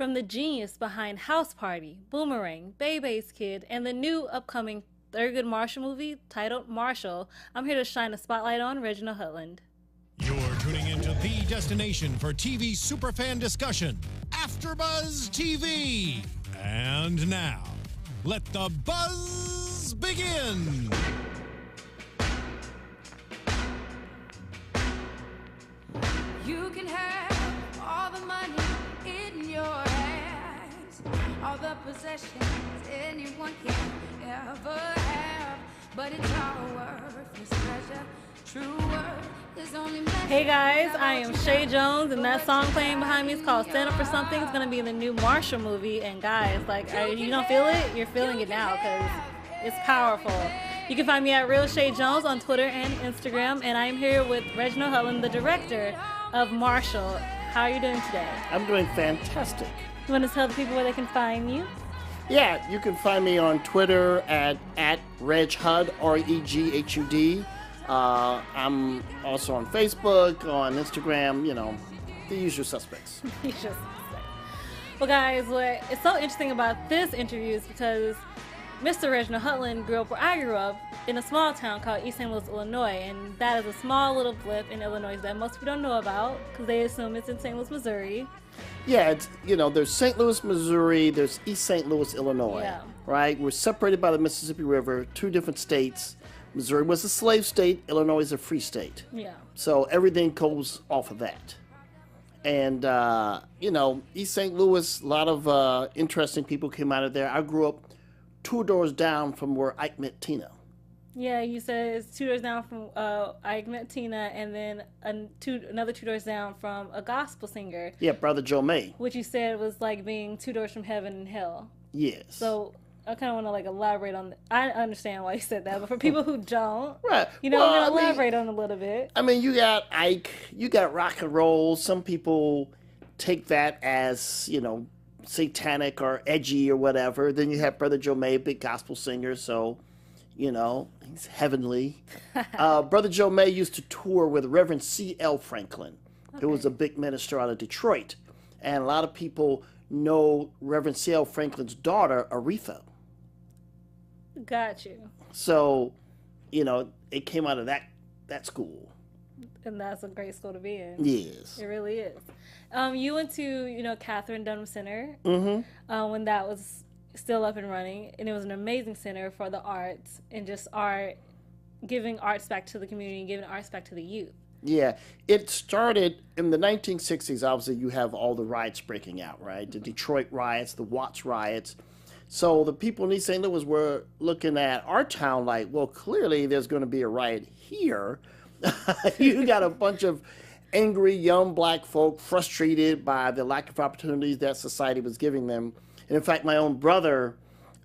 From the genius behind House Party, Boomerang, Bebe's Kid, and the new upcoming Thurgood Marshall movie titled Marshall, I'm here to shine a spotlight on Reginald Hudlin. You're tuning into the destination for TV superfan discussion, AFTERBUZZ TV. And now, let the buzz begin. You can have all the money in your hands, all the possessions anyone can ever have, but it's all worthless treasure. True worth is only measured. Hey guys, I am Chae Jones, and that song playing behind me is called Stand Up For Something. It's going to be in the new Marshall movie, and guys, you don't feel it? You're feeling it now because it's powerful. You can find me at Real Chae Jones on Twitter and Instagram, and I am here with Reginald Hudlin, the director of Marshall. How are you doing today? I'm doing fantastic. You want to tell the people where they can find you? Yeah, you can find me on Twitter at RegHud, REGHUD. I'm also on Facebook, on Instagram, you know, the usual suspects. Well, guys, what is so interesting about this interview is because Mr. Reginald Hudlin grew up where I grew up, in a small town called East St. Louis, Illinois, and that is a small little blip in Illinois that most people don't know about because they assume it's in St. Louis, Missouri. Yeah, it's, you know, there's St. Louis, Missouri, there's East St. Louis, Illinois, Yeah. right? We're separated by the Mississippi River, two different states. Missouri was a slave state, Illinois is a free state. Yeah. So everything goes off of that. And, you know, East St. Louis, a lot of interesting people came out of there. I grew up 2 doors down from where Ike met Tina. Yeah, you said it's 2 doors down from I Met Tina, and then another 2 doors down from a gospel singer. Yeah, Brother Joe May. Which you said was like being 2 doors from heaven and hell. Yes. So I kind of want to elaborate on. I understand why you said that, but for people who don't, right? You know, well, we're gonna elaborate on it a little bit. I mean, you got Ike, you got rock and roll. Some people take that as, you know, satanic or edgy or whatever. Then you have Brother Joe May, big gospel singer, so, you know, he's heavenly. Brother Joe May used to tour with Reverend C.L. Franklin, who was a big minister out of Detroit. And a lot of people know Reverend C.L. Franklin's daughter, Aretha. Got you. So, you know, it came out of that school. And that's a great school to be in. Yes. It really is. You went to, you know, Catherine Dunham Center when that was still up and running. And it was an amazing center for the arts and just art, giving arts back to the community and giving arts back to the youth. Yeah. It started in the 1960s. Obviously, you have all the riots breaking out, right? The Detroit riots, the Watts riots. So the people in East St. Louis were looking at our town like, well, clearly there's going to be a riot here. You got a bunch of angry young black folk frustrated by the lack of opportunities that society was giving them. And in fact, my own brother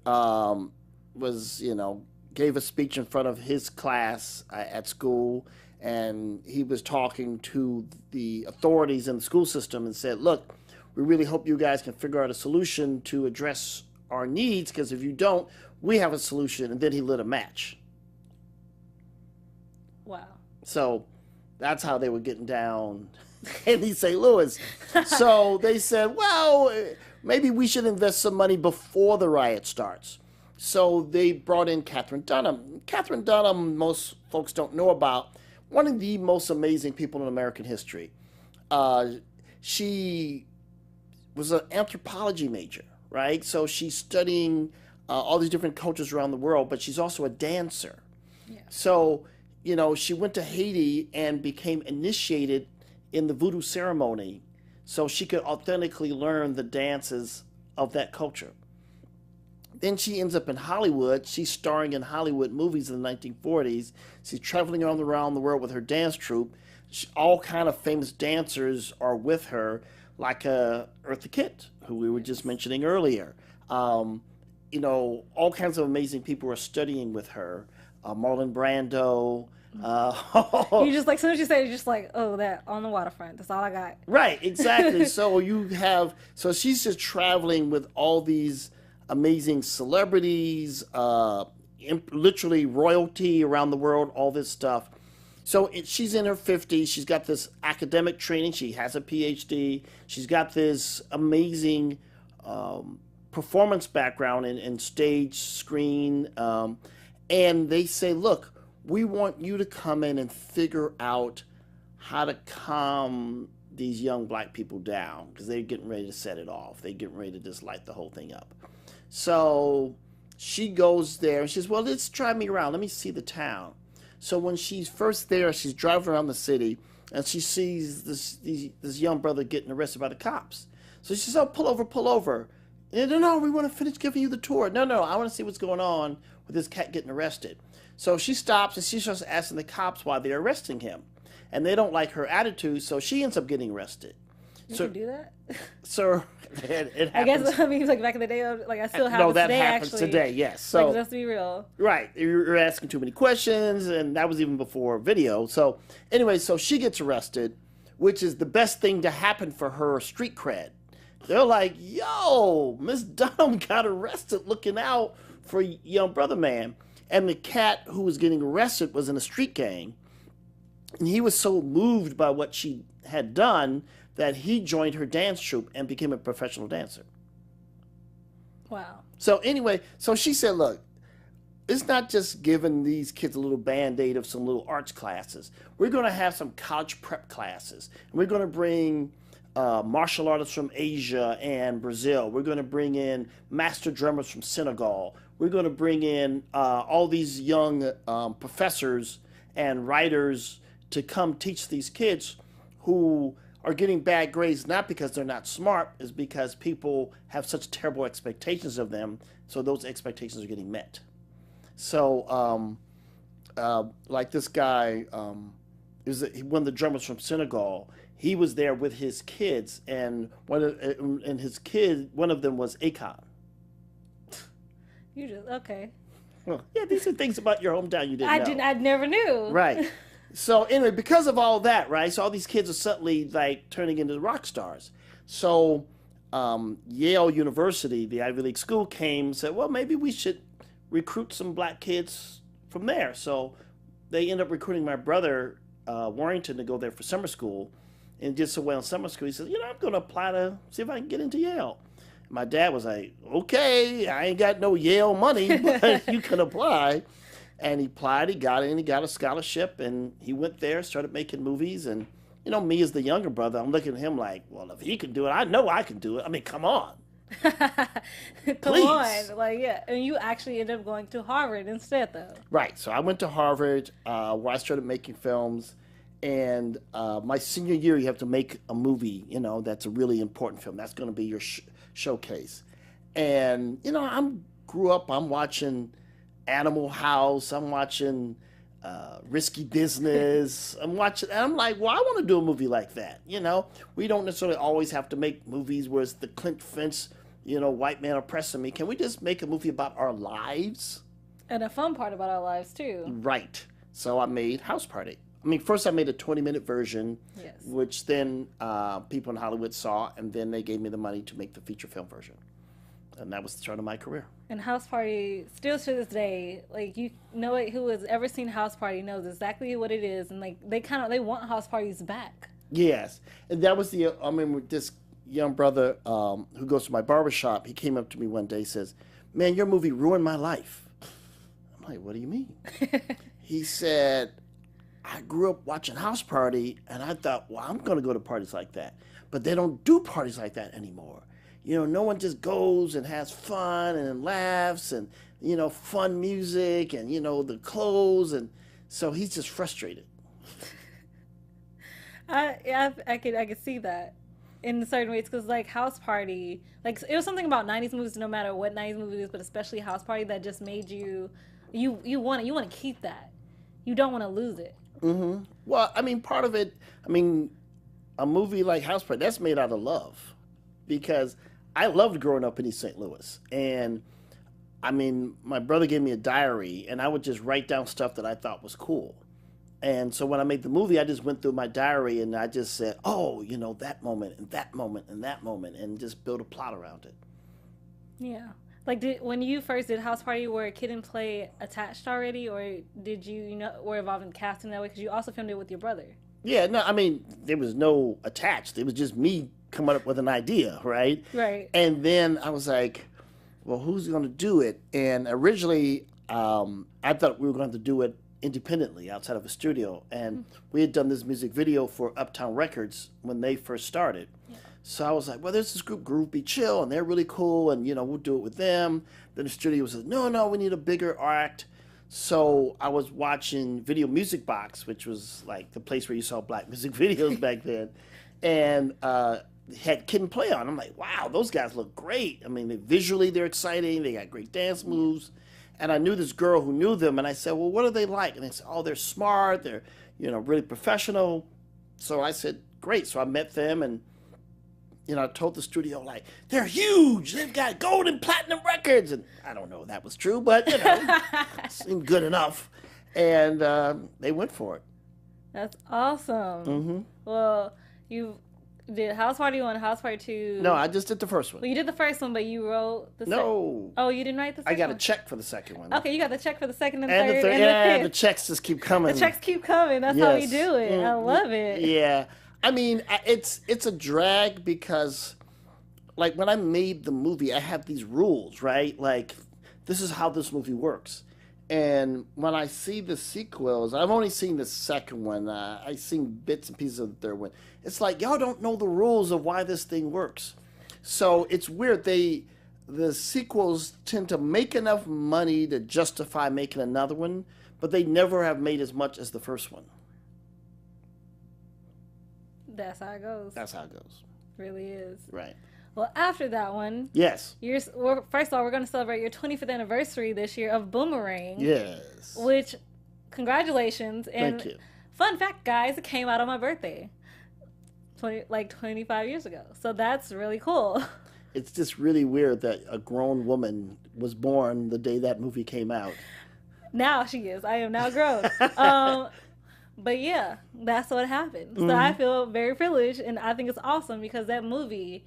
was, you know, gave a speech in front of his class at school, and he was talking to the authorities in the school system and said, look, we really hope you guys can figure out a solution to address our needs, because if you don't, we have a solution. And then he lit a match. Wow. So that's how they were getting down in East St. Louis. So they said, well, maybe we should invest some money before the riot starts. So they brought in Catherine Dunham. Catherine Dunham, most folks don't know about, one of the most amazing people in American history. She was an anthropology major, right? So she's studying all these different cultures around the world, but she's also a dancer. Yeah. So, you know, she went to Haiti and became initiated in the voodoo ceremony so she could authentically learn the dances of that culture. Then she ends up in Hollywood. She's starring in Hollywood movies in the 1940s. She's traveling around the world with her dance troupe. All kind of famous dancers are with her, like Eartha Kitt, who we were just mentioning earlier. You know, all kinds of amazing people are studying with her. Marlon Brando. You just like, as soon as you say it, you're just like, oh, that on the waterfront. That's all I got. Right, exactly. So she's just traveling with all these amazing celebrities, literally royalty around the world, all this stuff. She's in her 50s. She's got this academic training. She has a PhD. She's got this amazing performance background in stage, screen. And they say, look, we want you to come in and figure out how to calm these young black people down because they're getting ready to set it off. They're getting ready to just light the whole thing up. So she goes there and she says, well, let's drive me around. Let me see the town. So when she's first there, she's driving around the city and she sees this young brother getting arrested by the cops. So she says, oh, pull over, pull over. And no, we want to finish giving you the tour. No, I want to see what's going on with this cat getting arrested. So she stops and she starts asking the cops why they're arresting him. And they don't like her attitude, so she ends up getting arrested. You can do that? So it happens. I guess, I mean, like back in the day, like I still have no, that today, happens actually. today, yes. So, like, let's be real. Right. You're asking too many questions, and that was even before video. So anyway, so she gets arrested, which is the best thing to happen for her street cred. They're like, yo, Miss Dunham got arrested looking out for young brother man. And the cat who was getting arrested was in a street gang. And he was so moved by what she had done that he joined her dance troupe and became a professional dancer. Wow. So anyway, so she said, look, it's not just giving these kids a little Band-Aid of some little arts classes. We're going to have some college prep classes. And we're going to bring martial artists from Asia and Brazil. We're going to bring in master drummers from Senegal. We're going to bring in all these young professors and writers to come teach these kids who are getting bad grades, not because they're not smart, is because people have such terrible expectations of them, so those expectations are getting met. So, like this guy, one of the drummers from Senegal, he was there with his kids, and one of them was Akon. You just, okay. Well, yeah, these are things about your hometown you didn't know. I never knew. Right. So anyway, because of all that, right, so all these kids are suddenly like turning into rock stars. So Yale University, the Ivy League school, came and said, well, maybe we should recruit some black kids from there. So they ended up recruiting my brother, Warrington, to go there for summer school. And did so well in summer school, he said, I'm going to apply to see if I can get into Yale. My dad was like, okay, I ain't got no Yale money, but you can apply. And he applied, he got in, he got a scholarship, and he went there, started making movies. And, me as the younger brother, I'm looking at him like, well, if he can do it, I know I can do it. I mean, come on. Come on. Like, yeah. And you actually ended up going to Harvard instead, though. Right. So I went to Harvard, where I started making films. And my senior year, you have to make a movie, that's a really important film. That's going to be your showcase. And, grew up, I'm watching Animal House, I'm watching Risky Business, and I'm like, well, I want to do a movie like that. We don't necessarily always have to make movies where it's the Clint Finch, white man oppressing me. Can we just make a movie about our lives? And a fun part about our lives, too. Right. So I made House Party. I mean, first I made a 20-minute version, yes, which then people in Hollywood saw, and then they gave me the money to make the feature film version. And that was the start of my career. And House Party, still to this day, like, who has ever seen House Party knows exactly what it is. And, like, they want House Parties back. Yes. And that was this young brother who goes to my barbershop, he came up to me one day and says, man, your movie ruined my life. I'm like, what do you mean? He said, I grew up watching House Party, and I thought, well, I'm going to go to parties like that. But they don't do parties like that anymore. No one just goes and has fun and laughs and, fun music and, the clothes. And so he's just frustrated. I could see that in certain ways, because, like, House Party, like, it was something about 90s movies, no matter what 90s movie it is, but especially House Party, that just made you want to keep that. You don't want to lose it. Mm-hmm. Well, part of it, a movie like House Party, that's made out of love. Because I loved growing up in East St. Louis. And, my brother gave me a diary, and I would just write down stuff that I thought was cool. And so when I made the movie, I just went through my diary, and I just said, oh, that moment, and that moment, and that moment, and just build a plot around it. Yeah. Like, when you first did House Party, were Kid and Play attached already, or did you know, were involved in casting that way? Because you also filmed it with your brother. Yeah, no, I mean, there was no attached. It was just me coming up with an idea, right? Right. And then I was like, well, who's going to do it? And originally, I thought we were going to do it independently outside of a studio. And we had done this music video for Uptown Records when they first started. Yeah. So I was like, well, there's this group, Groovy Chill, and they're really cool, and, you know, we'll do it with them. Then the studio said, no, we need a bigger act. So I was watching Video Music Box, which was like the place where you saw black music videos back then, and had Kid and Play on. I'm like, wow, those guys look great. I mean, visually they're exciting. They got great dance moves. And I knew this girl who knew them, and I said, well, what are they like? And they said, oh, they're smart. They're, you know, really professional. So I said, great. So I met them, and, you know, I told the studio, like, they're huge. They've got gold and platinum records. And I don't know if that was true, but, you know, it seemed good enough. And they went for it. That's awesome. Mm-hmm. Well, you did House Party 1, House Party 2. No, I just did the first one. Well, you did the first one, but you wrote the No. Oh, you didn't write the second one? I got a check for the second one. Okay, you got the check for the second and the third and yeah, the fifth. The checks just keep coming. The checks keep coming. That's how we do it. I love it. Yeah. I mean, it's a drag because, like, when I made the movie, I have these rules, right? Like, this is how this movie works. And when I see the sequels, I've only seen the second one. I've seen bits and pieces of the third one. It's like, y'all don't know the rules of why this thing works. So it's weird. The sequels tend to make enough money to justify making another one, but they never have made as much as the first one. That's how it goes. That's how it goes. Really is. Right. Well, after that one, yes. First of all, we're going to celebrate your 25th anniversary this year of Boomerang. Yes. Which, congratulations. And thank you. Fun fact, guys, it came out on my birthday, 25 years ago. So that's really cool. It's just really weird that a grown woman was born the day that movie came out. Now she is. I am now grown. But yeah, that's what happened. So I feel very privileged, and I think it's awesome because that movie,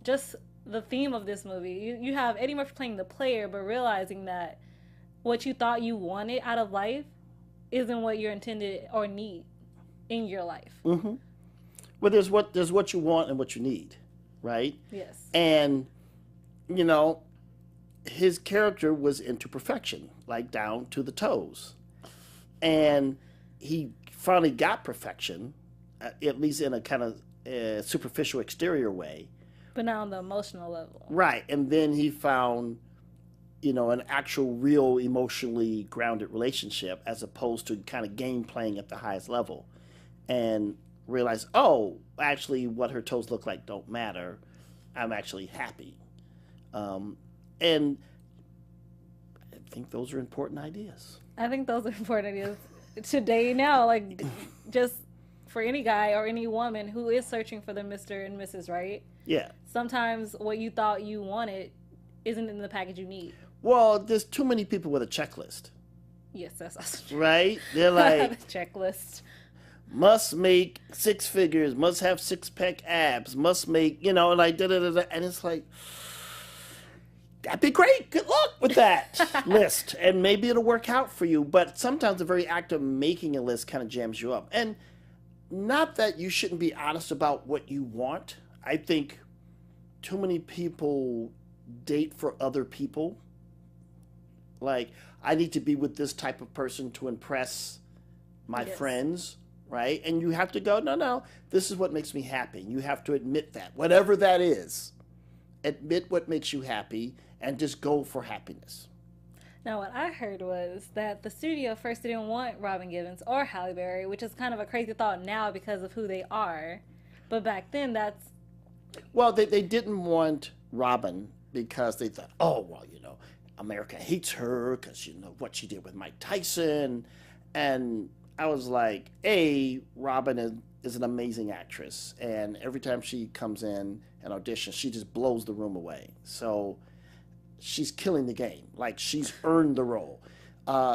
just the theme of this movie, you have Eddie Murphy playing the player, but realizing that what you thought you wanted out of life isn't what you're intended or need in your life. Mm-hmm. Well, there's what you want and what you need, right? Yes. And, you know, his character was into perfection, like down to the toes. And he finally got perfection, at least in a kind of superficial exterior way. But not on the emotional level. Right. And then he found, you know, an actual, real, emotionally grounded relationship as opposed to kind of game playing at the highest level. And realized, oh, actually what her toes look like don't matter. I'm actually happy. And I think those are important ideas. I think those are important ideas today now, like just for any guy or any woman who is searching for the Mr. and Mrs., right? Yeah. Sometimes what you thought you wanted isn't in the package you need. Well, there's too many people with a checklist. Yes, that's also true. Right? They're like... the checklist. Must make 6 figures, must have 6-pack abs, must make, you know, like da-da-da-da. And it's like, that'd be great. Good luck with that list. And maybe it'll work out for you. But sometimes the very act of making a list kind of jams you up. And not that you shouldn't be honest about what you want. I think too many people date for other people. Like, I need to be with this type of person to impress my friends, right? And you have to go, no, this is what makes me happy. You have to admit that, whatever that is. Admit what makes you happy and just go for happiness. Now, what I heard was that the studio first didn't want Robin Givens or Halle Berry, which is kind of a crazy thought now because of who they are. But back then, that's... Well, they didn't want Robin because they thought, oh, well, you know, America hates her because, you know, what she did with Mike Tyson. And I was like, Robin is an amazing actress. And every time she comes in and auditions, she just blows the room away. So... she's killing the game. Like, she's earned the role.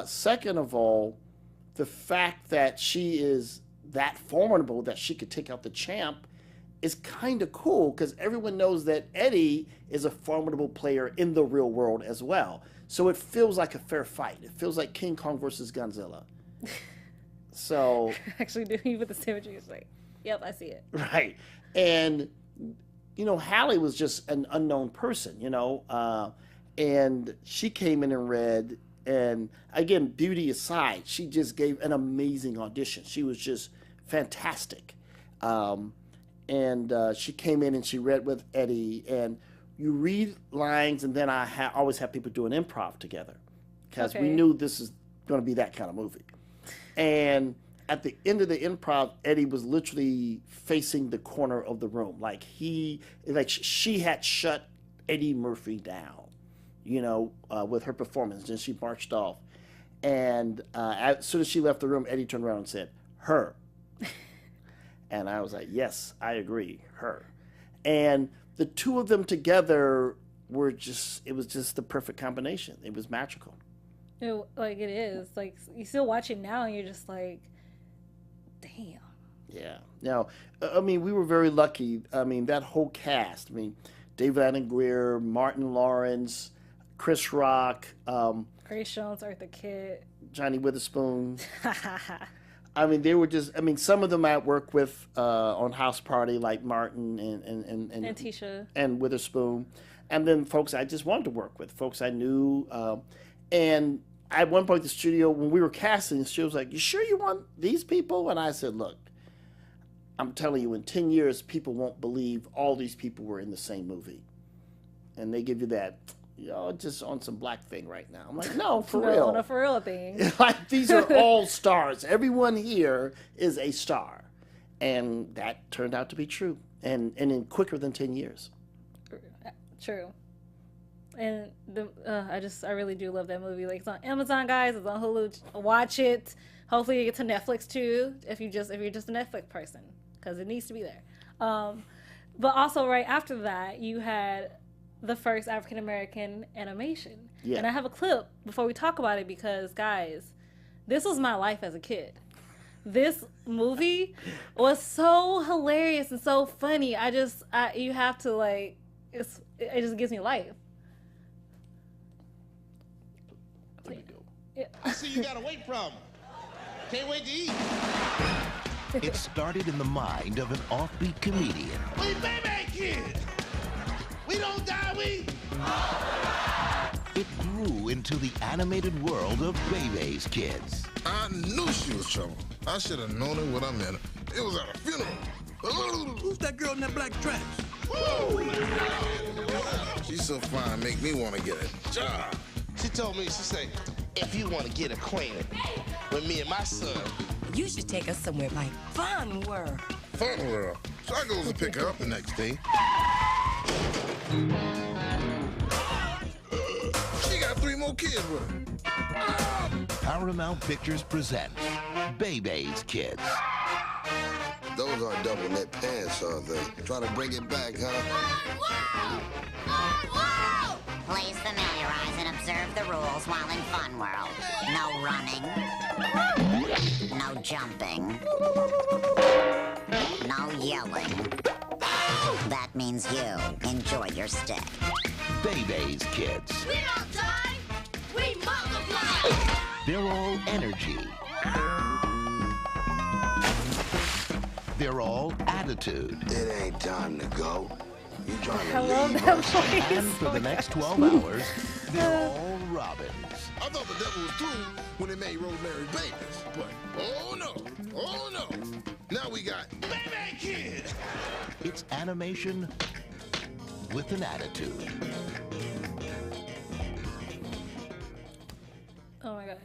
Second of all, the fact that she is that formidable that she could take out the champ is kind of cool because everyone knows that Eddie is a formidable player in the real world as well. So it feels like a fair fight. It feels like King Kong versus Godzilla. So actually doing with the symmetry is like, yep, I see it. Right. And, you know, Hallie was just an unknown person, you know, and she came in and read, and again, beauty aside, she just gave an amazing audition. She was just fantastic. And she came in and she read with Eddie, and you read lines, and then I always have people doing improv together because we knew this is going to be that kind of movie. And at the end of the improv, Eddie was literally facing the corner of the room. Like she had shut Eddie Murphy down, you know, with her performance. And she marched off. And as soon as she left the room, Eddie turned around and said, "Her." And I was like, yes, I agree, her. And the two of them together were just, it was just the perfect combination. It was magical. Like it is. Like you still watch it now and you're just like, damn. Yeah. Now, I mean, we were very lucky. I mean, that whole cast, I mean, David Allen Greer, Martin Lawrence, Chris Rock. Grace Jones, Eartha Kitt. Johnny Witherspoon. I mean, they were just, I mean, some of them I worked with on House Party, like Martin and Tisha. And Witherspoon. And then folks I just wanted to work with, folks I knew. And at one point, the studio, when we were casting, she was like, "You sure you want these people?" And I said, "Look, I'm telling you, in 10 years, people won't believe all these people were in the same movie." And they give you that, you know, just on some black thing right now. I'm like, no, for real. No, for real thing. Like, these are all stars. Everyone here is a star. And that turned out to be true. And in quicker than 10 years. True. And I really do love that movie. Like, it's on Amazon, guys. It's on Hulu. Watch it. Hopefully, you get to Netflix too. If you're just a Netflix person, because it needs to be there. But also, right after that, you had the first African American animation. Yeah. And I have a clip before we talk about it because, guys, this was my life as a kid. This movie was so hilarious and so funny. You have to, like, it just gives me life. There you go. Yeah. I see you got a weight problem. Can't wait to eat. It started in the mind of an offbeat comedian. We baby kids. We don't die, we. It grew into the animated world of Bebe's Kids. I knew she was trouble. I should have known it when I met her. It was at a funeral. Who's that girl in that black dress? Woo! She's so fine, make me want to get a job. She told me, she said, if you want to get acquainted with me and my son, you should take us somewhere like Fun World. Fun World. So I goes to pick her up the next day. She got 3 more kids with her. Paramount Pictures presents Bebe's Kids. Those are double knit pants, aren't they? Trying to bring it back, huh? Please familiarize and observe the rules while in Fun World. No running. No jumping. No yelling. That means you enjoy your stick. Bebe's Kids. We don't die, we multiply! They're all energy. They're all attitude. It ain't time to go. You trying to I love leave that us? voice. And for the next 12 hours, they're all Robins. I thought the devil was through when they made Rosemary's Babies. But, oh no. Now we got Baby Kids. It's animation with an attitude. Oh my gosh.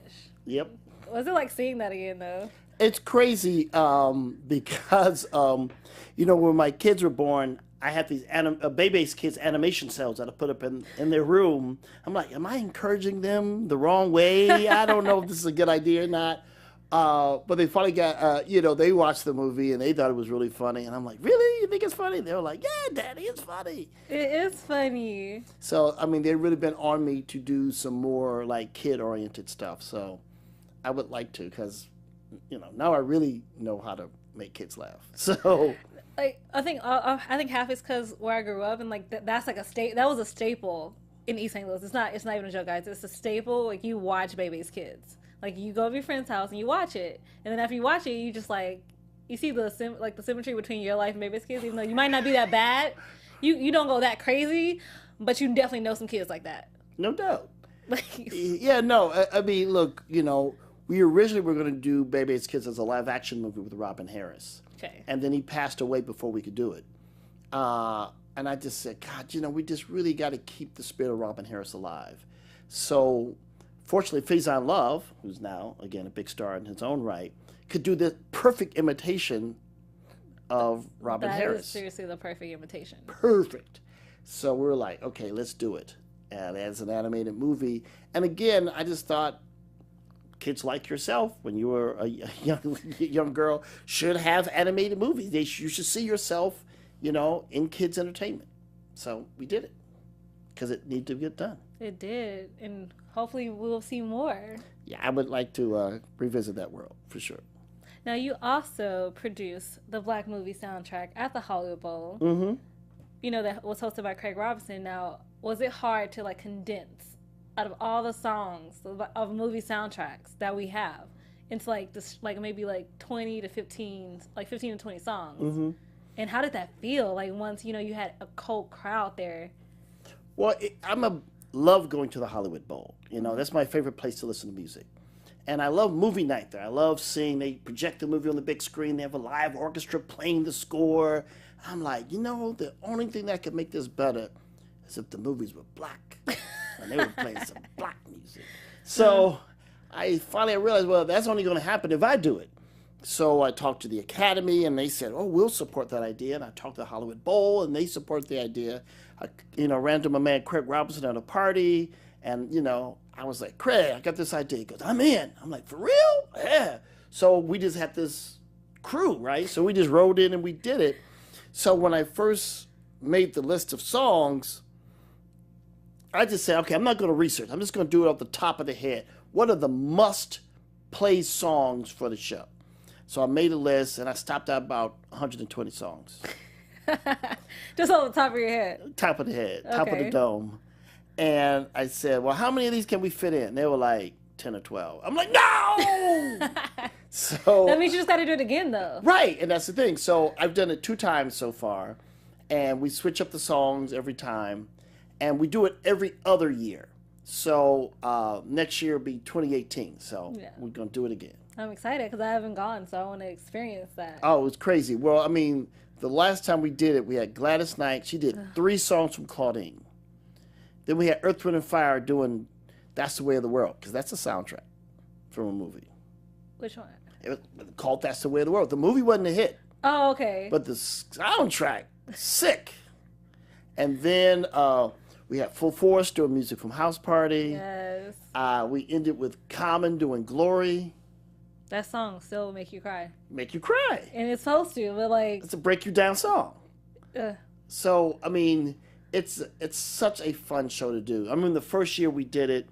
Yep. Was it like seeing that again though? It's crazy because, you know, when my kids were born, I had these Bebe's Kids animation cells that I put up in their room. I'm like, am I encouraging them the wrong way? I don't know if this is a good idea or not. But they finally got, you know, they watched the movie and they thought it was really funny. And I'm like, really? You think it's funny? They were like, yeah, Daddy, it's funny. It is funny. So, I mean, they've really been on me to do some more, like, kid-oriented stuff. So I would like to because, you know, now I really know how to make kids laugh. So Like I think half is because where I grew up and like that's like that was a staple in East St. Louis. It's not even a joke, guys. It's a staple. Like you watch Bebe's Kids. Like you go to your friend's house and you watch it, and then after you watch it, you just like you see the symmetry between your life and Bebe's Kids. Even though you might not be that bad, you don't go that crazy, but you definitely know some kids like that. No doubt. Yeah, no. I mean, look, you know, we originally were going to do Bebe's Kids as a live action movie with Robin Harris. Okay. And then he passed away before we could do it. And I just said, God, you know, we just really got to keep the spirit of Robin Harris alive. So, fortunately, Faison Love, who's now, again, a big star in his own right, could do the perfect imitation of Robin Harris. That is seriously the perfect imitation. Perfect. So we were like, okay, let's do it. And as an animated movie. And again, I just thought, kids like yourself, when you were a young girl, should have animated movies. You should see yourself, you know, in kids' entertainment. So we did it because it needed to get done. It did, and hopefully we'll see more. Yeah, I would like to revisit that world for sure. Now, you also produced the Black movie soundtrack at the Hollywood Bowl. Mm-hmm. You know, that was hosted by Craig Robinson. Now, was it hard to like condense out of all the songs of movie soundtracks that we have into like this, like maybe like 20 to 15, like 15 to 20 songs? Mm-hmm. And how did that feel? Like once, you know, you had a cold crowd there. Well, love going to the Hollywood Bowl. You know, that's my favorite place to listen to music. And I love movie night there. I love seeing they project the movie on the big screen. They have a live orchestra playing the score. I'm like, you know, the only thing that could make this better is if the movies were black. And they were playing some black music. So I finally realized, well, that's only going to happen if I do it. So I talked to the Academy, and they said, oh, we'll support that idea. And I talked to the Hollywood Bowl, and they support the idea. I, you know, ran to my man Craig Robinson at a party, and, you know, I was like, Craig, I got this idea. He goes, I'm in. I'm like, for real? Yeah. So we just had this crew, right? So we just rode in and we did it. So when I first made the list of songs, I just said, okay, I'm not going to research. I'm just going to do it off the top of the head. What are the must-play songs for the show? So I made a list, and I stopped at about 120 songs. Just on the top of your head? Top of the head, top of the dome. And I said, well, how many of these can we fit in? They were like 10 or 12. I'm like, no! So that means you just got to do it again, though. Right, and that's the thing. So I've done it 2 times so far, and we switch up the songs every time, and we do it every other year. So next year will be 2018, so we're going to do it again. I'm excited because I haven't gone, so I want to experience that. Oh, it's crazy. Well, I mean, the last time we did it, we had Gladys Knight. She did 3 songs from Claudine. Then we had Earth, Wind, and Fire doing That's the Way of the World, because that's a soundtrack from a movie. Which one? It was called That's the Way of the World. The movie wasn't a hit. Oh, okay. But the soundtrack, sick. And then we had Full Force doing music from House Party. Yes. We ended with Common doing Glory. That song still will make you cry. Make you cry. And it's supposed to, but like... It's a break you down song. So, I mean, it's such a fun show to do. I mean, the first year we did it,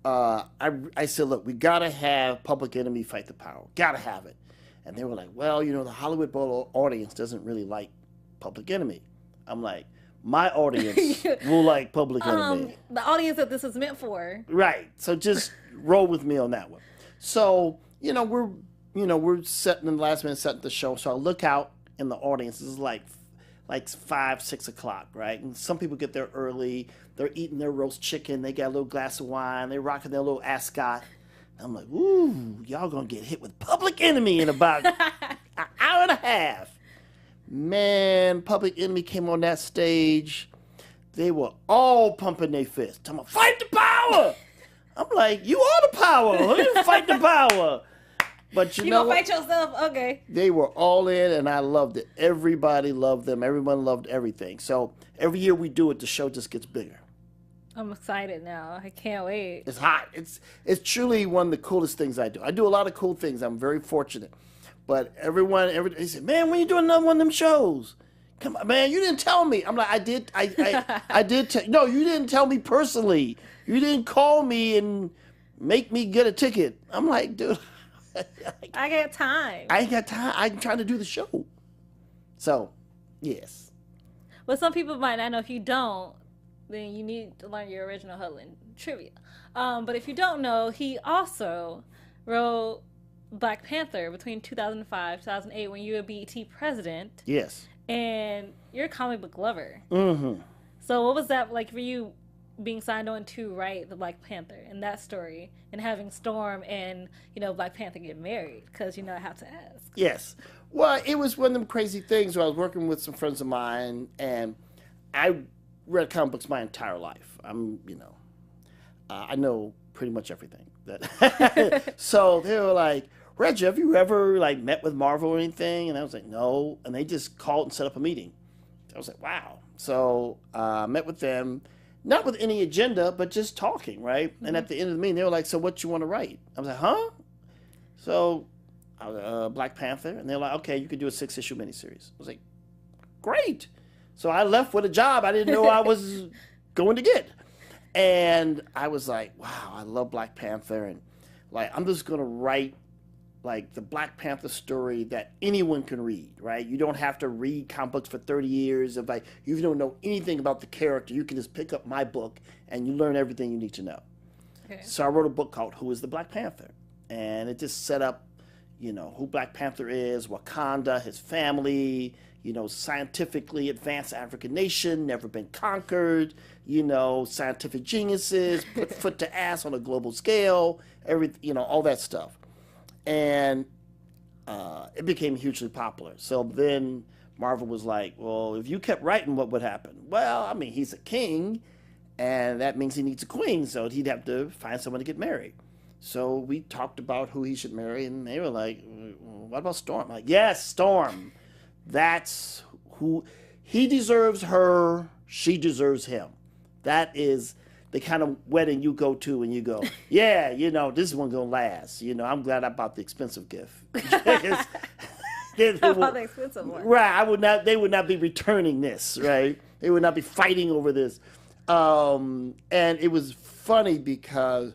I said, look, we got to have Public Enemy Fight the Power. Got to have it. And they were like, well, you know, the Hollywood Bowl audience doesn't really like Public Enemy. I'm like, my audience will like Public Enemy. The audience that this is meant for. Right. So just roll with me on that one. So, we're setting in the last minute, setting the show. So I look out in the audience. This is like 5, 6 o'clock, right? And some people get there early. They're eating their roast chicken. They got a little glass of wine. They're rocking their little ascot. I'm like, ooh, y'all gonna get hit with Public Enemy in about an hour and a half. Man, Public Enemy came on that stage. They were all pumping their fists. Talking about, fight the power! I'm like, you are the power. You fight the power. But you know gonna fight yourself? Okay. They were all in, and I loved it. Everybody loved them. Everyone loved everything. So every year we do it, the show just gets bigger. I'm excited now. I can't wait. It's hot. It's truly one of the coolest things I do. I do a lot of cool things. I'm very fortunate. But everybody said, man, when you doing another one of them shows? Come on, man, you didn't tell me. I'm like, I did. I did. No, you didn't tell me personally. You didn't call me and make me get a ticket. I'm like, dude. I got time. I ain't got time. I'm trying to do the show. So, yes. But some people might not know. If you don't, then you need to learn your original Hudlin trivia. But if you don't know, he also wrote Black Panther between 2005 2008 when you were BET president. Yes. And you're a comic book lover. Mm-hmm. So what was that like for you being signed on to write the Black Panther and that story and having Storm and, Black Panther get married? Because, I have to ask. Yes. Well, it was one of them crazy things where I was working with some friends of mine, and I read comic books my entire life. I know pretty much everything. So they were like, Reggie, have you ever met with Marvel or anything? And I was like, no. And they just called and set up a meeting. I was like, wow. So I met with them, not with any agenda, but just talking, right? Mm-hmm. And at the end of the meeting, they were like, so what you want to write? I was like, huh? So Black Panther. And they're like, okay, you could do a 6-issue miniseries. I was like, great. So I left with a job I didn't know I was going to get. And I was like, wow, I love Black Panther. And I'm just going to write the Black Panther story that anyone can read, right? You don't have to read comic books for 30 years. If you don't know anything about the character, you can just pick up my book and you learn everything you need to know. Okay. So I wrote a book called Who is the Black Panther? And it just set up, who Black Panther is, Wakanda, his family, scientifically advanced African nation, never been conquered, scientific geniuses, put foot to ass on a global scale, all that stuff. And it became hugely popular. So then Marvel was like, well, if you kept writing, what would happen? Well, he's a king, and that means he needs a queen, so he'd have to find someone to get married. So we talked about who he should marry, and they were like, what about Storm? I'm like, yes, Storm. That's who. He deserves her, she deserves him. That is the kind of wedding you go to and you go, yeah, this one gonna last. I'm glad I bought the expensive gift. I bought the expensive one. Right. They would not be returning this, right? They would not be fighting over this. And it was funny because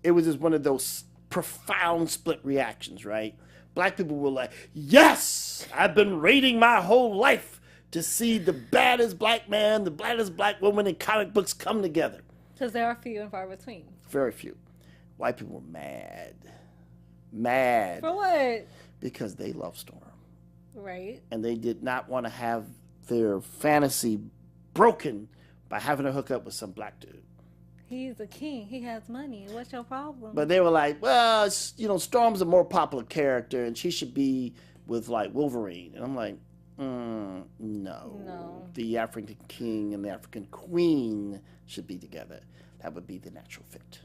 it was just one of those profound split reactions, right? Black people were like, yes, I've been waiting my whole life to see the baddest black man, the baddest black woman in comic books come together. Because there are few and far between. Very few. White people were mad. Mad. For what? Because they love Storm. Right. And they did not want to have their fantasy broken by having to hook up with some black dude. He's a king. He has money. What's your problem? But they were like, well, Storm's a more popular character, and she should be with, Wolverine. And I'm like, no. The African king and the African queen should be together. That would be the natural fit.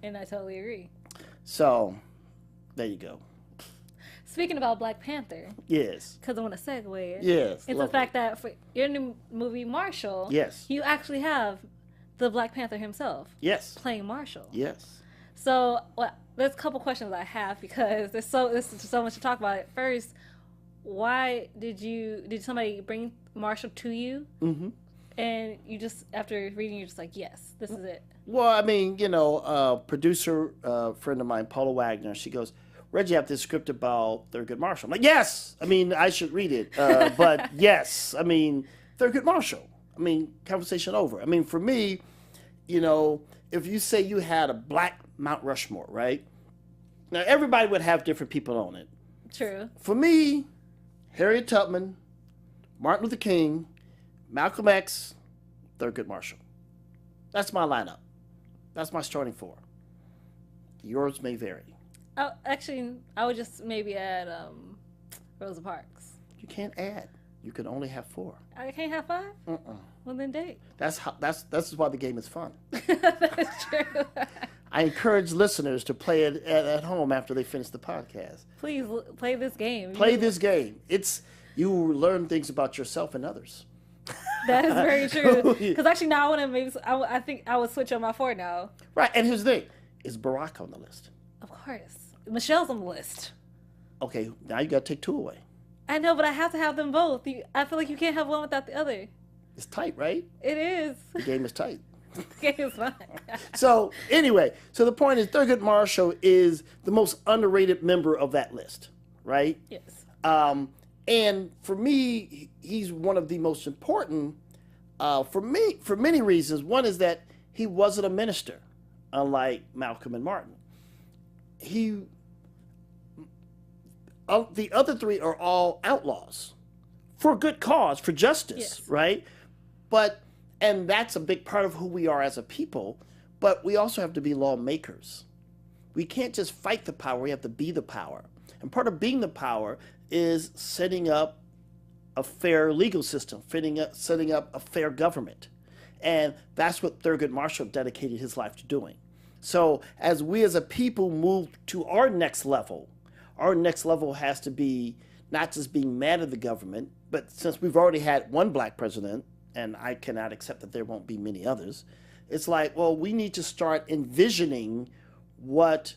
And I totally agree. So, there you go. Speaking about Black Panther. Yes. Because I want to segue it. Yes. It's the fact that for your new movie, Marshall. Yes. You actually have the Black Panther himself. Yes. Playing Marshall. Yes. So, there's a couple questions I have because there's so much to talk about. At first, why did somebody bring Marshall to you? Mm-hmm. And you just, after reading, you're just like, yes, this is it. Well, producer friend of mine, Paula Wagner, she goes, Reggie, I have this script about Thurgood Marshall. I'm like, yes! I should read it. But yes, Thurgood Marshall. Conversation over. For me, if you say you had a black Mount Rushmore, right? Now, everybody would have different people on it. True. For me, Harriet Tubman, Martin Luther King, Malcolm X, Thurgood Marshall. That's my lineup. That's my starting four. Yours may vary. Oh, actually, I would just maybe add Rosa Parks. You can't add. You can only have 4. I can't have 5? Well, then date. That's why the game is fun. That's true. I encourage listeners to play it at home after they finish the podcast. Please play this game. Play this game. You learn things about yourself and others. That is very true. Because actually now I think I would switch on my 4 now. Right, and here's the thing. Is Barack on the list? Of course. Michelle's on the list. Okay, now you got to take 2 away. I know, but I have to have them both. I feel like you can't have one without the other. It's tight, right? It is. The game is tight. The game is fun. So, anyway, the point is Thurgood Marshall is the most underrated member of that list, right? Yes. And for me, he's one of the most important for me for many reasons. One is that he wasn't a minister, unlike Malcolm and Martin. The other three are all outlaws for a good cause, for justice, right? And that's a big part of who we are as a people, but we also have to be lawmakers. We can't just fight the power, we have to be the power. And part of being the power is setting up a fair legal system, setting up a fair government. And that's what Thurgood Marshall dedicated his life to doing. So as we as a people move to our next level has to be not just being mad at the government, but since we've already had one black president, and I cannot accept that there won't be many others, it's like, well, we need to start envisioning what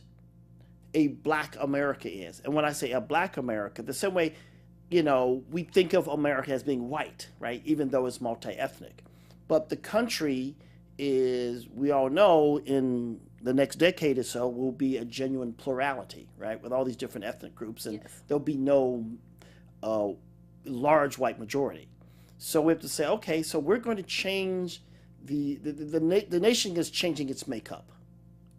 a black America is. And when I say a black America, the same way, we think of America as being white, right? Even though it's multi-ethnic. But the country is, we all know, in the next decade or so, will be a genuine plurality, right? With all these different ethnic groups, and there'll be no large white majority. So we have to say, okay, so we're going to change the nation is changing its makeup,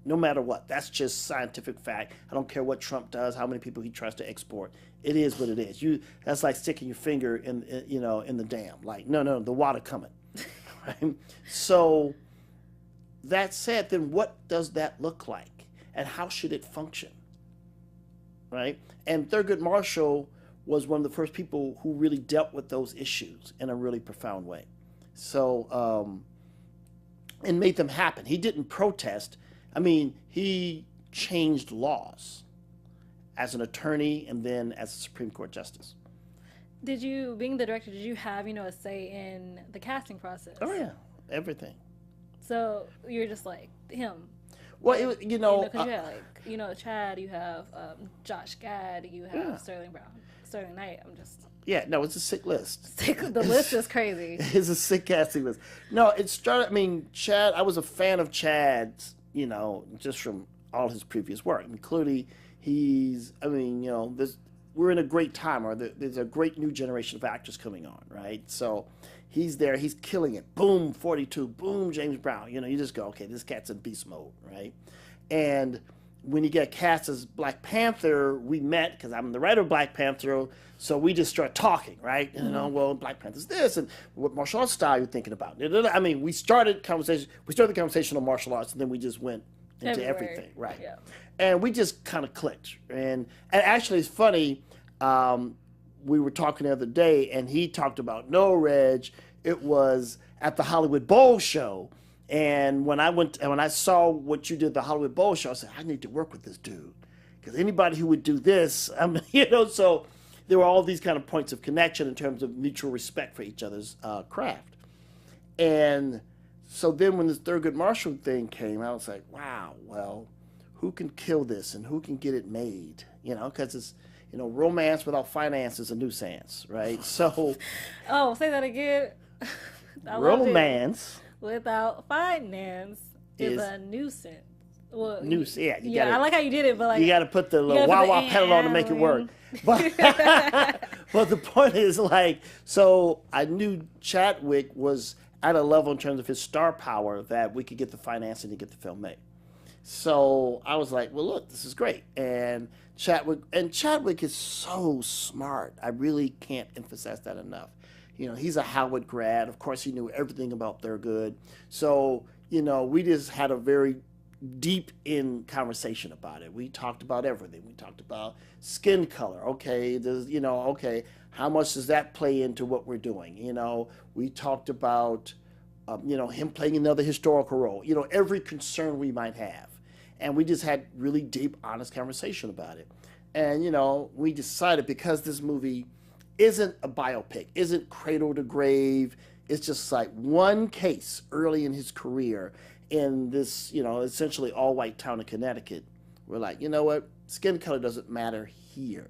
no matter what. That's just scientific fact. I don't care what Trump does, how many people he tries to export. It is what it is. That's like sticking your finger in the dam. Like, no, the water coming. Right? So that said, then what does that look like, and how should it function? Right? And Thurgood Marshall was one of the first people who really dealt with those issues in a really profound way. So, and made them happen. He didn't protest. I mean, he changed laws as an attorney and then as a Supreme Court justice. Being the director, did you have, a say in the casting process? Oh, yeah, everything. So you're just like him. Well, because you had Chad, you have Josh Gad, you have Sterling Knight. Yeah, no, it's a sick list. The list is crazy. It's a sick casting list. No, it started, Chad, I was a fan of Chad's, just from all his previous work. And clearly we're in a great time, or there's a great new generation of actors coming on, right? So he's there, he's killing it. Boom, 42, boom, James Brown. You just go, okay, this cat's in beast mode, right? And when you get cast as Black Panther, we met, because I'm the writer of Black Panther, so we just start talking, right? Well, Black Panther's this, and what martial arts style you're thinking about. We started the conversation on martial arts, and then we just went into everything, right? Yeah. And we just kind of clicked. And actually, it's funny, we were talking the other day, and he talked about, no, Reg, it was at the Hollywood Bowl show. And when I saw what you did at the Hollywood Bowl show, I said, I need to work with this dude. Because anybody who would do this, so there were all these kind of points of connection in terms of mutual respect for each other's craft. And so then when this Thurgood Marshall thing came, I was like, wow, well, who can kill this and who can get it made? Because it's, romance without finance is a nuisance, right? So. Oh, say that again. Romance without finance is a nuisance. Well, I like how you did it, but you got to put the little wah-wah pedal on to make it work. But but the point is, so I knew Chadwick was at a level in terms of his star power that we could get the financing to get the film made. So I was like, well, look, this is great. And Chadwick is so smart. I really can't emphasize that enough. He's a Howard grad. Of course, he knew everything about Thurgood. So, we just had a very deep in conversation about it. We talked about everything. We talked about skin color. Okay, how much does that play into what we're doing? We talked about, him playing another historical role. Every concern we might have. And we just had really deep, honest conversation about it. And, we decided, because this movie isn't a biopic, isn't cradle to grave, it's just like one case early in his career in this, essentially all-white town of Connecticut. We're like, you know what? Skin color doesn't matter here.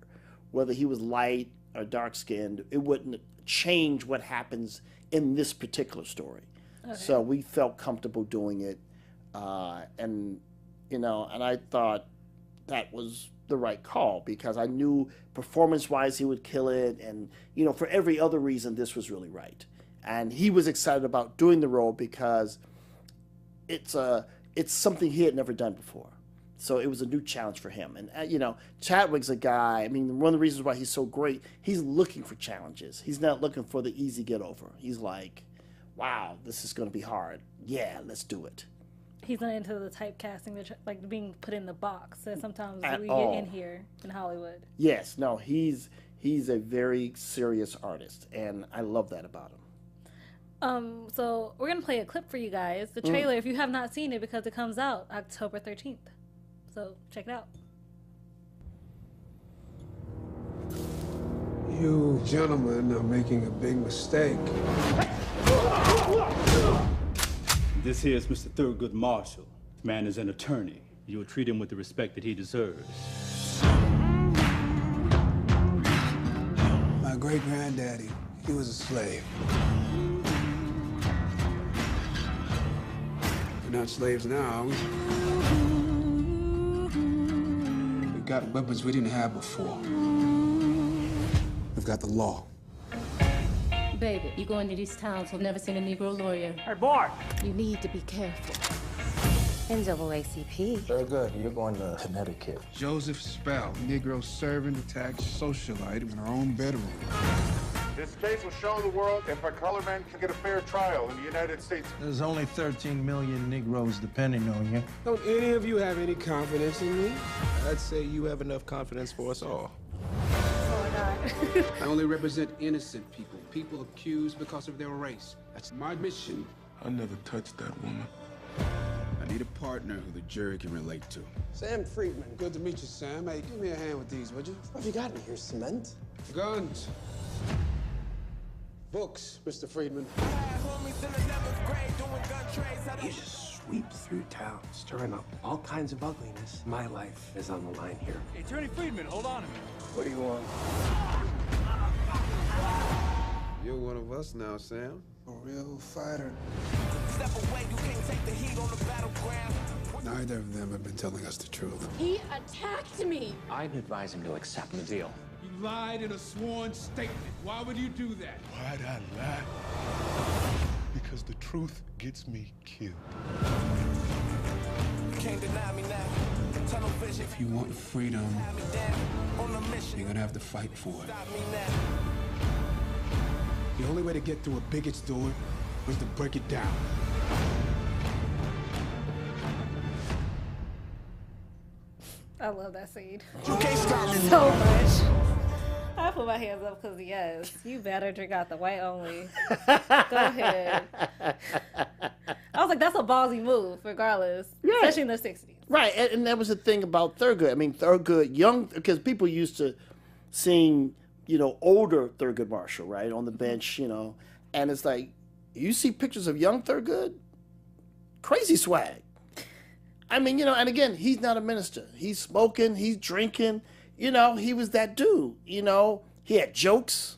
Whether he was light or dark-skinned, it wouldn't change what happens in this particular story. Okay. So we felt comfortable doing it. And I thought that was the right call because I knew performance-wise he would kill it, and you know, for every other reason, this was really right. And he was excited about doing the role because it's something he had never done before. So it was a new challenge for him. And, you know, Chadwick's a guy, I mean, one of the reasons why he's so great, he's looking for challenges. He's not looking for the easy get-over. He's like, wow, this is going to be hard. Yeah, let's do it. He's not into the typecasting, like being put in the box that sometimes we all. get in here in Hollywood. Yes, no, he's a very serious artist, and I love that about him. So we're going to play a clip for you guys, the trailer, if you have not seen it, because it comes out October 13th. So check it out. You gentlemen are making a big mistake. This here is Mr. Thurgood Marshall. Man is an attorney. You will treat him with the respect that he deserves. My great-granddaddy, he was a slave. We're not slaves now, are we? We've got weapons we didn't have before. We've got the law. Baby, you go into these towns who've never seen a Negro lawyer. Hey, boy! You need to be careful. NAACP. Very good. You're going to Connecticut. Joseph Spell, Negro servant attacked socialite in her own bedroom. This case will show the world if a colored man can get a fair trial in the United States. There's only 13 million Negroes depending on you. Don't any of you have any confidence in me? I'd say you have enough confidence for us all. Oh, my God. I only represent innocent people, people accused because of their race. That's my mission. I never touched that woman. I need a partner who the jury can relate to. Sam Friedman. Good to meet you, Sam. Hey, give me a hand with these, would you? What have you got in here, cement? Guns. Books, Mr. Friedman. You just sweep through town, stirring up all kinds of ugliness. My life is on the line here. Hey, Attorney Friedman, hold on a minute. What do you want? You're one of us now, Sam. A real fighter. Step away, you can't take the heat on the battleground. Neither of them have been telling us the truth. He attacked me. I'd advise him to accept the deal. You lied in a sworn statement. Why would you do that? Why'd I lie? Because the truth gets me killed. Can't deny me now. Tunnel vision. If you want freedom, you're gonna have to fight for it. The only way to get through a bigot's door was to break it down. I love that scene. You can't stop me. So much. I put my hands up because, yes, you better drink out the white only. Go ahead. I was like, that's a ballsy move, regardless. Yeah. Especially in the 60s. Right, and that was the thing about Thurgood. I mean, Thurgood, young, because people used to sing, you know, older Thurgood Marshall, right, on the bench, you know, and it's like, you see pictures of young Thurgood, crazy swag. I mean, you know, and again, he's not a minister. He's smoking, he's drinking, you know, he was that dude, you know, he had jokes,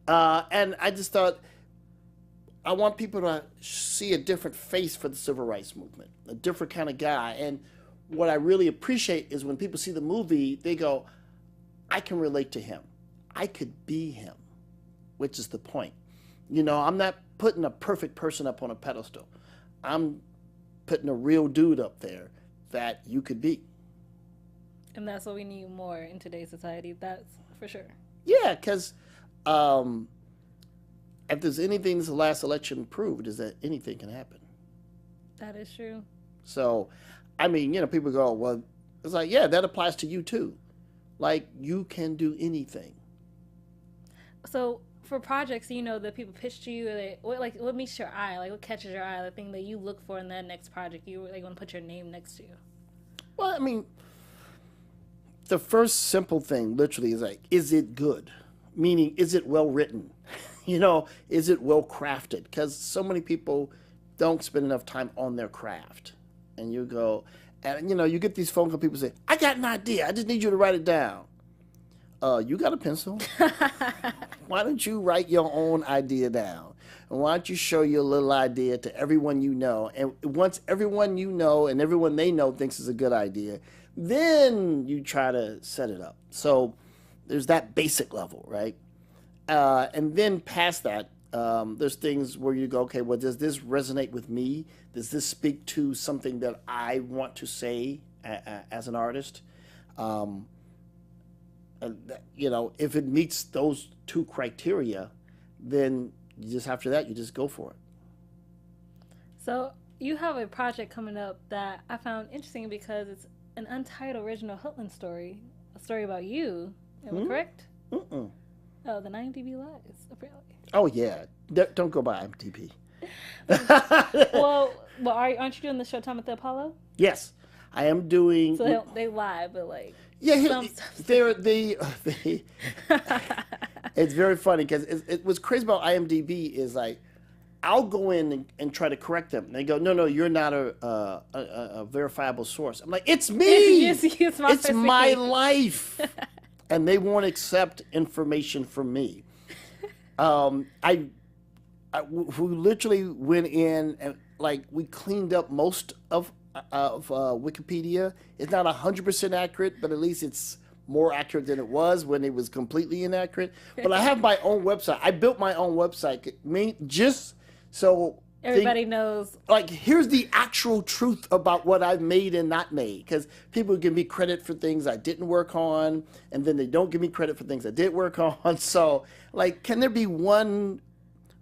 and I just thought, I want people to see a different face for the civil rights movement, a different kind of guy, and what I really appreciate is when people see the movie, they go, I can relate to him. I could be him, which is the point. You know, I'm not putting a perfect person up on a pedestal. I'm putting a real dude up there that you could be. And that's what we need more in today's society. That's for sure. Yeah, because if there's anything the last election proved is that anything can happen. That is true. So, I mean, you know, people go, well, it's like, yeah, that applies to you too. Like, you can do anything. So, for projects, you know, that people pitch to you, what meets your eye? Like, what catches your eye? The thing that you look for in that next project you want to put your name next to? Well, I mean, the first simple thing, literally, is like, is it good? Meaning, is it well written? You know, is it well crafted? Because so many people don't spend enough time on their craft. And you go, and you know, you get these phone calls, people say, I got an idea, I just need you to write it down. You got a pencil? Why don't you write your own idea down? And why don't you show your little idea to everyone you know? And once everyone you know and everyone they know thinks it's a good idea, Then you try to set it up. So there's that basic level, right? And then past that, there's things where you go, okay, well, does this resonate with me? Does this speak to something that I want to say as an artist? You know, if it meets those two criteria, then you just after that, you just go for it. So you have a project coming up that I found interesting because it's an untitled Reginald Hudlin story, a story about you. Am I correct? Mm-mm. Oh, the 9DB Lies, apparently. Oh, yeah. Don't go by IMDb. well, aren't you doing the Showtime at the Apollo? Yes, I am doing. So they lie, but like. Yeah, it's very funny because what's crazy about IMDb is like, I'll go in and try to correct them. And they go, no, you're not a verifiable source. I'm like, it's me. It's my life. And they won't accept information from me. We literally went in and like we cleaned up most of Wikipedia. It's not 100% accurate, but at least it's more accurate than it was when it was completely inaccurate. But I have my own website. I built my own website just so everybody knows. Like, here's the actual truth about what I've made and not made. Because people give me credit for things I didn't work on, and then they don't give me credit for things I did work on. So, like, can there be one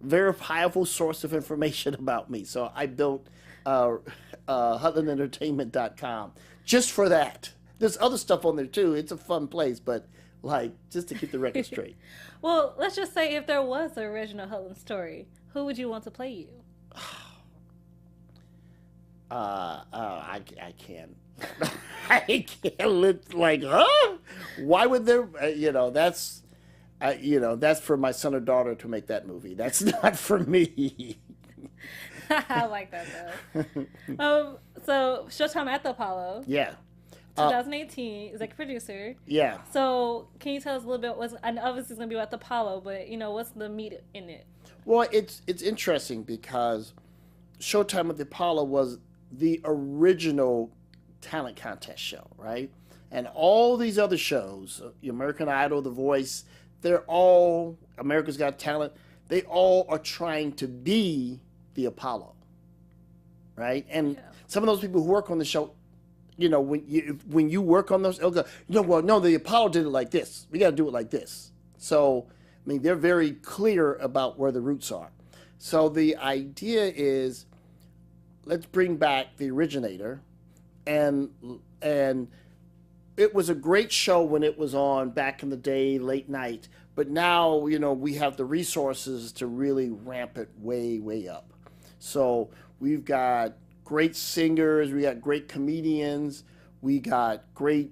verifiable source of information about me? So I built HudlinEntertainment.com just for that. There's other stuff on there too. It's a fun place, but like just to keep the record straight. Well, let's just say if there was a Reginald Hudlin story, who would you want to play you? I can't. I can't live like, huh? Why would there? That's for my son or daughter to make that movie. That's not for me. I like that though. So Showtime at the Apollo. Yeah. 2018, executive producer. Yeah. So can you tell us a little bit? And obviously it's gonna be at the Apollo, but what's the meat in it? Well, it's interesting because Showtime at the Apollo was the original talent contest show, right? And all these other shows, American Idol, The Voice, they're all America's Got Talent. They all are trying to be the Apollo, right? And some of those people who work on the show, when you work on those, they'll go, no, the Apollo did it like this. We got to do it like this. So, I mean, they're very clear about where the roots are. So the idea is, let's bring back the originator, and it was a great show when it was on back in the day, late night. But now, we have the resources to really ramp it way, way up. So we've got great singers, we got great comedians, we got great,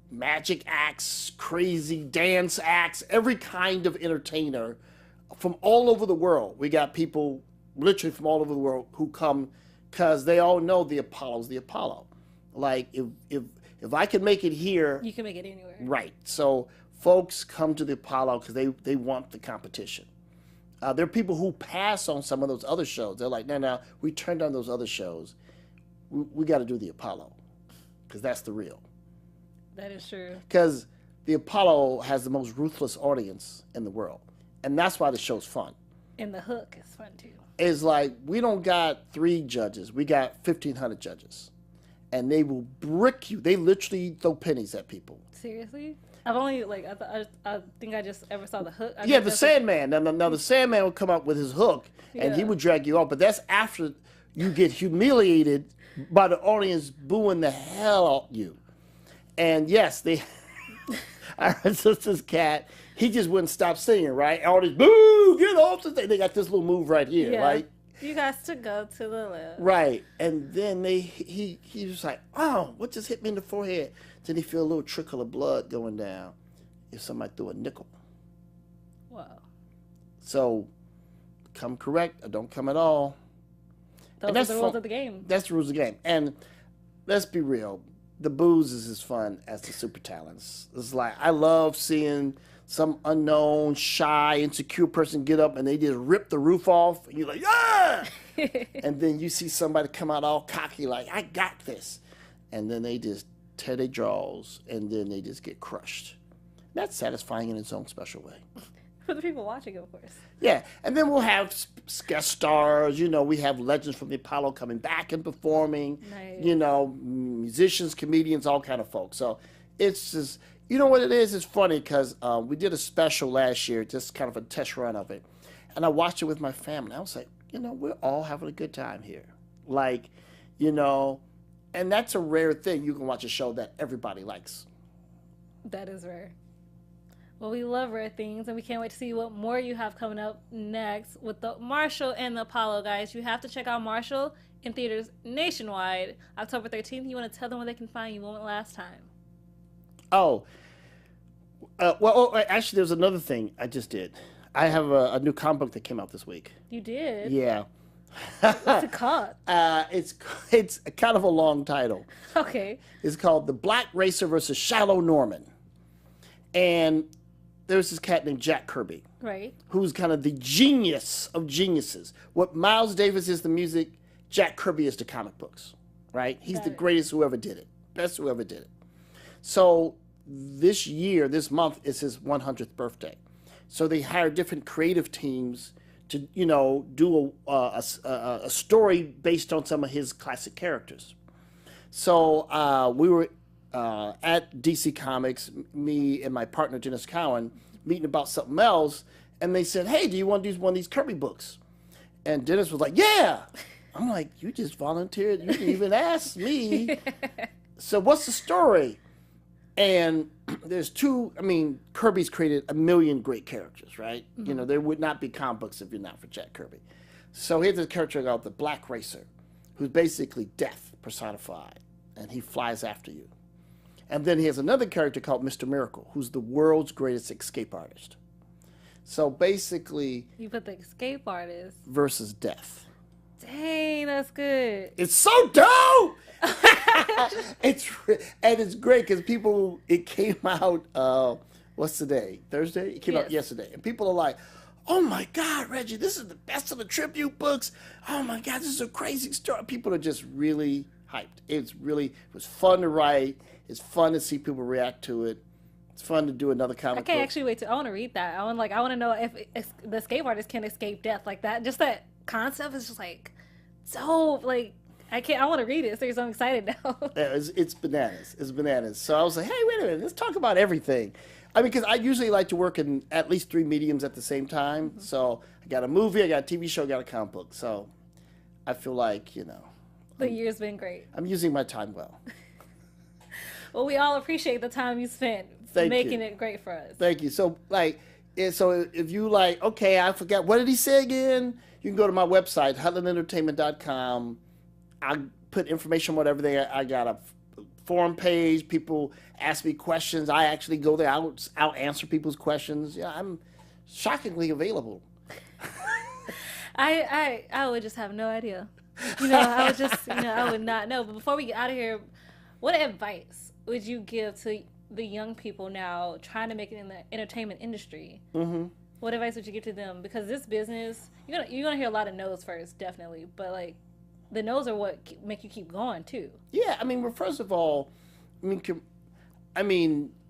magic acts, crazy dance acts, every kind of entertainer from all over the world. We got people literally from all over the world who come because they all know the Apollo's the Apollo. Like, if I can make it here, you can make it anywhere. Right. So folks come to the Apollo because they want the competition. There are people who pass on some of those other shows. They're like, no, we turned down those other shows. We got to do the Apollo because that's the real. That is true. Because the Apollo has the most ruthless audience in the world. And that's why the show's fun. And the hook is fun too. It's like, we don't got 3 judges. We got 1,500 judges. And they will brick you. They literally throw pennies at people. Seriously? I've only, I think I just ever saw the hook. Yeah, the Sandman. Now, the Sandman would come up with his hook, and he would drag you off. But that's after you get humiliated by the audience booing the hell out you. And yes, our sister's cat, he just wouldn't stop singing, right? All this, boo, get off the stage. They got this little move right here, right? You got to go to the left. Right. And then he was like, oh, what just hit me in the forehead? Then he feel a little trickle of blood going down if somebody threw a nickel. Wow. So, come correct or don't come at all. Those are the rules of the game. That's the rules of the game. And let's be real. The booze is as fun as the super talents. It's like, I love seeing some unknown, shy, insecure person get up and they just rip the roof off. And you're like, yeah! And then you see somebody come out all cocky like, I got this. and then they just tear their jaws, and then they just get crushed. That's satisfying in its own special way. For the people watching, of course. Yeah, and then we'll have guest stars. You know, we have legends from the Apollo coming back and performing. Nice. You know, musicians, comedians, all kind of folks. So it's just, you know what it is? It's funny because we did a special last year, just kind of a test run of it. And I watched it with my family. I was like, you know, we're all having a good time here. Like, you know, and that's a rare thing. You can watch a show that everybody likes. That is rare. Well, we love rare things, and we can't wait to see what more you have coming up next with the Marshall and the Apollo, guys. You have to check out Marshall in theaters nationwide, October 13th. You want to tell them where they can find you one last time? Oh, actually, there's another thing I just did. I have a new comic book that came out this week. You did? Yeah. What's it called? It's kind of a long title. Okay. It's called The Black Racer versus Shiloh Norman. And there's this cat named Jack Kirby. Right. Who's kind of the genius of geniuses. What Miles Davis is the music, Jack Kirby is the comic books. Right? He's the greatest who ever did it. Best who ever did it. So this year, this month, is his 100th birthday. So they hired different creative teams to, you know, do a story based on some of his classic characters. So we were at DC Comics, me and my partner Dennis Cowan, meeting about something else, and they said, hey, do you want to do one of these Kirby books? And Dennis was like, yeah. I'm like, you just volunteered. You didn't even ask me. So what's the story? And there's Kirby's created 1 million great characters, right? Mm-hmm. You know, there would not be comic books if you're not for Jack Kirby. So here's a character called the Black Racer, who's basically death personified, and he flies after you. And then he has another character called Mr. Miracle, who's the world's greatest escape artist. So basically... You put the escape artist... versus death. Dang, that's good. It's so dope! It's great because it came out, what's the day? Thursday? It came out yesterday. And people are like, oh my God, Reggie, this is the best of the tribute books. Oh my God, this is a crazy story. People are just really hyped. It was fun to write. It's fun to see people react to it. It's fun to do another comic book. I can't actually wait I want to read that. I want to know if the escape artist can escape death like that. Just that concept is just like dope. Like I want to read it. Seriously, I'm excited now. Yeah, it's bananas. It's bananas. So I was like, hey, wait a minute, let's talk about everything. I mean, because I usually like to work in at least 3 mediums at the same time. Mm-hmm. So I got a movie, I got a TV show, I got a comic book. So I feel like, you know. The year's been great. I'm using my time well. Well, we all appreciate the time you spent making it great for us. Thank you. So, if you okay, I forgot, what did he say again? You can go to my website, HudlinEntertainment.com. I put information, whatever I got a forum page. People ask me questions. I actually go there. I'll answer people's questions. Yeah, I'm shockingly available. I would just have no idea. I would not know. But before we get out of here, what advice would you give to the young people now trying to make it in the entertainment industry? Mm-hmm. What advice would you give to them? Because this business, you're gonna hear a lot of no's first, definitely. But the no's are what make you keep going too. Yeah, well, first of all,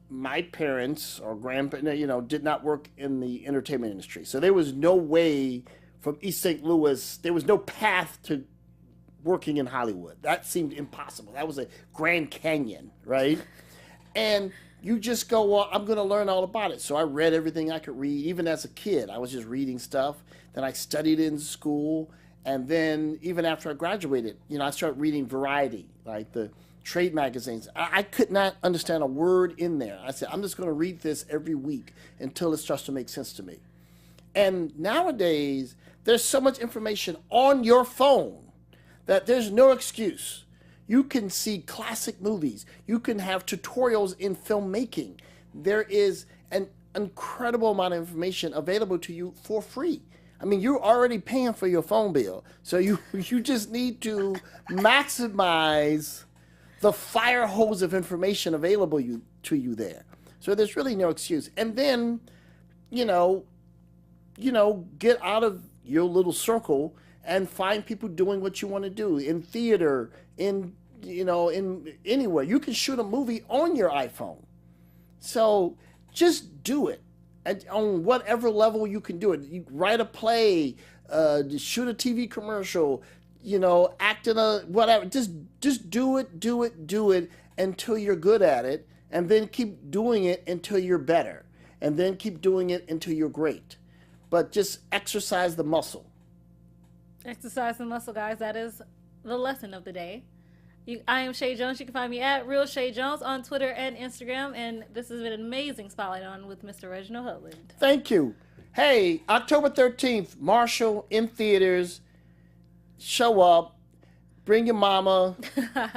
my parents or grandparents, did not work in the entertainment industry, so there was no way from East St. Louis. There was no path to working in Hollywood. That seemed impossible. That was a Grand Canyon, right? And you just go, well, I'm going to learn all about it. So I read everything I could read. Even as a kid, I was just reading stuff. Then I studied in school. And then even after I graduated, I started reading Variety, like the trade magazines. I could not understand a word in there. I said, I'm just going to read this every week until it starts to make sense to me. And nowadays, there's so much information on your phone that there's no excuse. You can see classic movies. You can have tutorials in filmmaking. There is an incredible amount of information available to you for free. You're already paying for your phone bill. So you just need to maximize the fire hose of information available to you there. So there's really no excuse. And then, get out of your little circle and find people doing what you want to do in theater, in you know, in anywhere. You can shoot a movie on your iPhone. So just do it on whatever level you can do it. You write a play, shoot a TV commercial, you know, act in a whatever. Just do it until you're good at it, and then keep doing it until you're better, and then keep doing it until you're great. But just exercise the muscle. Exercise the muscle, guys. That is the lesson of the day. I am Chae Jones. You can find me at Real Chae Jones on Twitter and Instagram. And this has been an amazing spotlight on with Mr. Reginald Hudlin. Thank you. Hey, October 13th, Marshall in theaters. Show up. Bring your mama.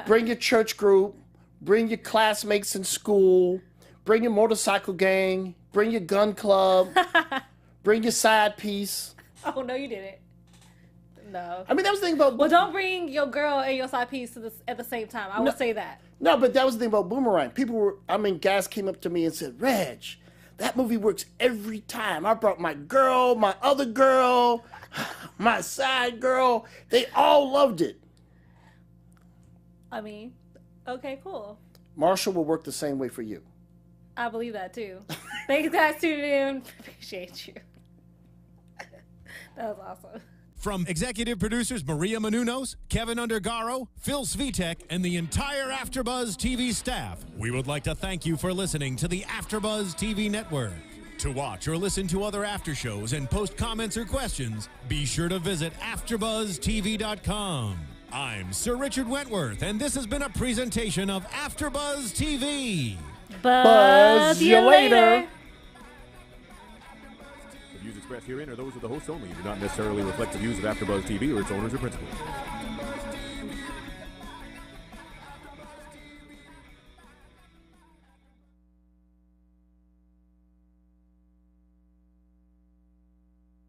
Bring your church group. Bring your classmates in school. Bring your motorcycle gang. Bring your gun club. Bring your side piece. Oh, no, you didn't. No. I mean, that was the thing about... Well, don't bring your girl and your side piece at the same time. I will say that. No, but that was the thing about Boomerang. People were... I mean, guys came up to me and said, Reg, that movie works every time. I brought my girl, my other girl, my side girl. They all loved it. I mean, okay, cool. Marshall will work the same way for you. I believe that, too. Thanks, guys, tuning in. Appreciate you. That was awesome. From executive producers Maria Menounos, Kevin Undergaro, Phil Svitek, and the entire AfterBuzz TV staff, we would like to thank you for listening to the AfterBuzz TV network. To watch or listen to other after shows and post comments or questions, be sure to visit AfterBuzzTV.com. I'm Sir Richard Wentworth, and this has been a presentation of AfterBuzz TV. Buzz you later. The views expressed herein are those of the hosts only and do not necessarily reflect the views of AfterBuzz TV or its owners or principals.